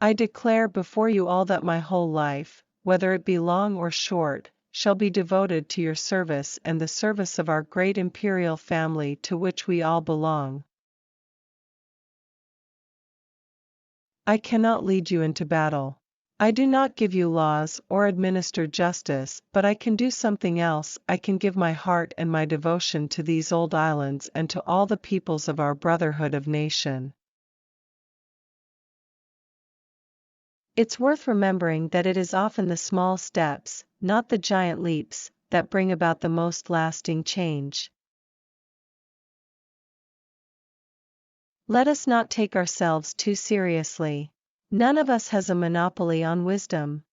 I declare before you all that my whole life, whether it be long or short, shall be devoted to your service and the service of our great imperial family to which we all belong. I cannot lead you into battle. I do not give you laws or administer justice, but I can do something else. I can give my heart and my devotion to these old islands and to all the peoples of our brotherhood of nation. It's worth remembering that it is often the small steps, not the giant leaps, that bring about the most lasting change. Let us not take ourselves too seriously. None of us has a monopoly on wisdom.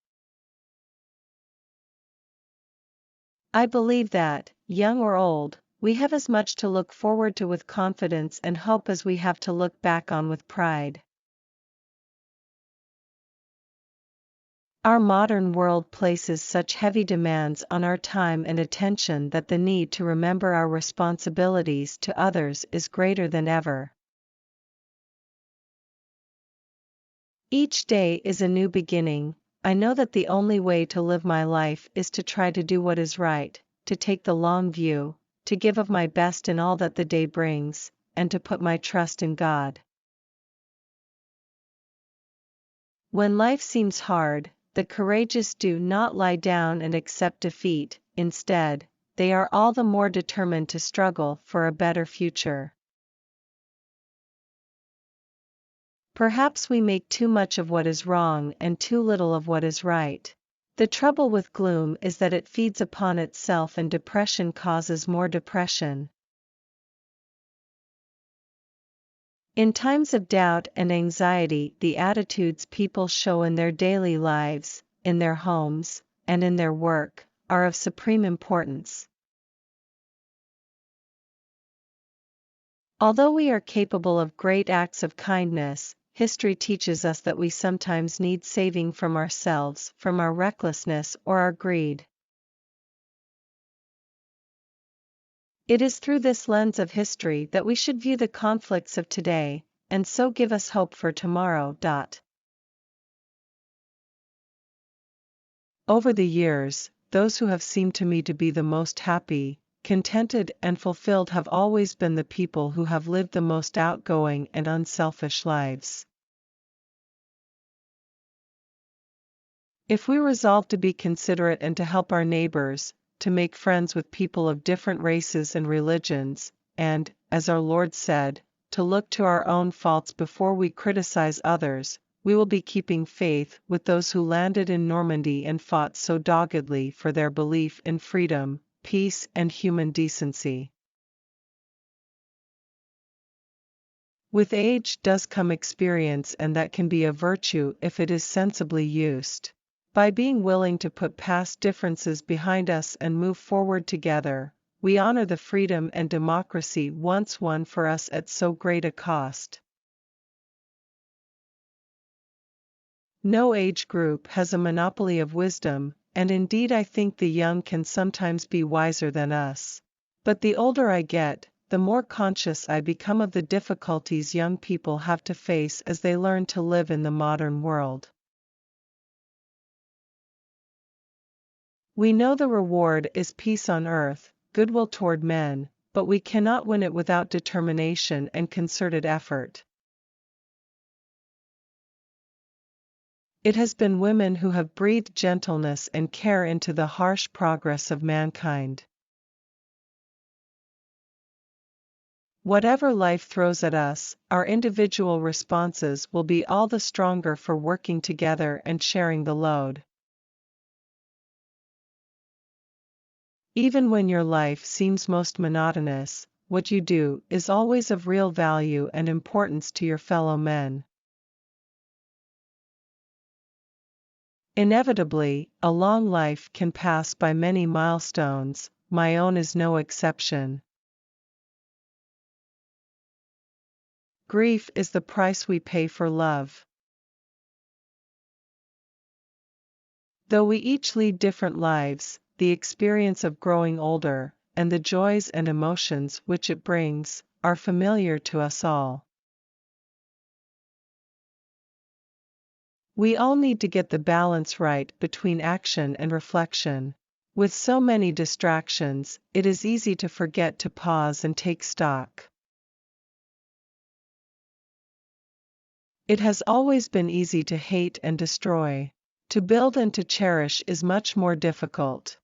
I believe that, young or old, we have as much to look forward to with confidence and hope as we have to look back on with pride. Our modern world places such heavy demands on our time and attention that the need to remember our responsibilities to others is greater than ever. Each day is a new beginning. I know that the only way to live my life is to try to do what is right, to take the long view, to give of my best in all that the day brings, and to put my trust in God. When life seems hard, the courageous do not lie down and accept defeat. Instead, they are all the more determined to struggle for a better future. Perhaps we make too much of what is wrong and too little of what is right. The trouble with gloom is that it feeds upon itself and depression causes more depression. In times of doubt and anxiety, the attitudes people show in their daily lives, in their homes, and in their work, are of supreme importance. Although we are capable of great acts of kindness, history teaches us that we sometimes need saving from ourselves, from our recklessness or our greed. It is through this lens of history that we should view the conflicts of today, and so give us hope for tomorrow. Over the years, those who have seemed to me to be the most happy, contented and fulfilled have always been the people who have lived the most outgoing and unselfish lives. If we resolve to be considerate and to help our neighbors, to make friends with people of different races and religions, and, as our Lord said, to look to our own faults before we criticize others, we will be keeping faith with those who landed in Normandy and fought so doggedly for their belief in freedom, peace and human decency. With age does come experience, and that can be a virtue if it is sensibly used. By being willing to put past differences behind us and move forward together, we honor the freedom and democracy once won for us at so great a cost. No age group has a monopoly of wisdom, and indeed I think the young can sometimes be wiser than us. But the older I get, the more conscious I become of the difficulties young people have to face as they learn to live in the modern world. We know the reward is peace on earth, goodwill toward men, but we cannot win it without determination and concerted effort. It has been women who have breathed gentleness and care into the harsh progress of mankind. Whatever life throws at us, our individual responses will be all the stronger for working together and sharing the load. Even when your life seems most monotonous, what you do is always of real value and importance to your fellow men. Inevitably, a long life can pass by many milestones, my own is no exception. Grief is the price we pay for love. Though we each lead different lives, the experience of growing older, and the joys and emotions which it brings, are familiar to us all. We all need to get the balance right between action and reflection. With so many distractions, it is easy to forget to pause and take stock. It has always been easy to hate and destroy. To build and to cherish is much more difficult.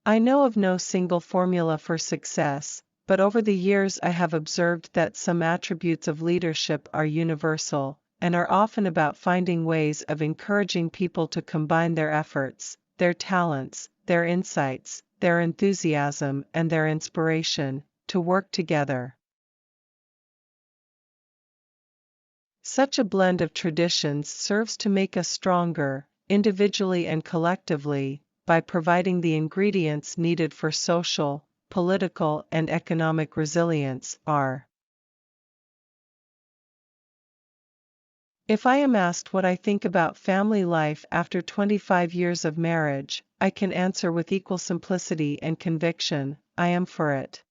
I know of no single formula for success, but over the years I have observed that some attributes of leadership are universal, and are often about finding ways of encouraging people to combine their efforts, their talents, their insights, their enthusiasm, and their inspiration, to work together. Such a blend of traditions serves to make us stronger, individually and collectively, by providing the ingredients needed for social, political, and economic resilience. If I am asked what I think about family life after 25 years of marriage, I can answer with equal simplicity and conviction: I am for it.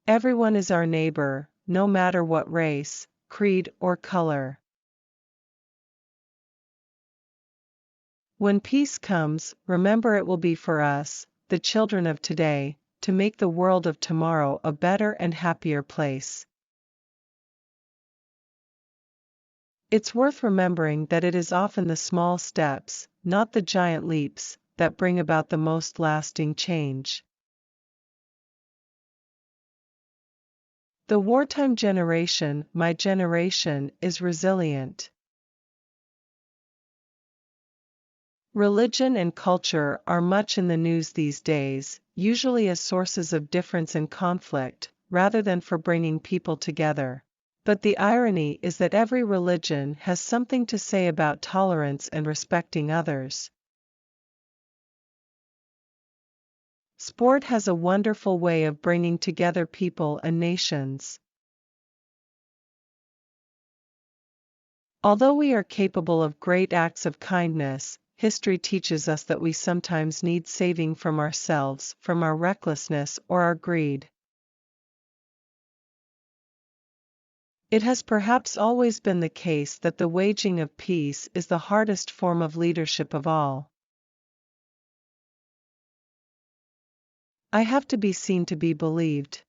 Everyone is our neighbor, no matter what race, creed, or color. When peace comes, remember it will be for us, the children of today, to make the world of tomorrow a better and happier place. It's worth remembering that it is often the small steps, not the giant leaps, that bring about the most lasting change. The wartime generation, my generation, is resilient. Religion and culture are much in the news these days, usually as sources of difference and conflict, rather than for bringing people together. But the irony is that every religion has something to say about tolerance and respecting others. Sport has a wonderful way of bringing together people and nations. Although we are capable of great acts of kindness, history teaches us that we sometimes need saving from ourselves, from our recklessness or our greed. It has perhaps always been the case that the waging of peace is the hardest form of leadership of all. I have to be seen to be believed.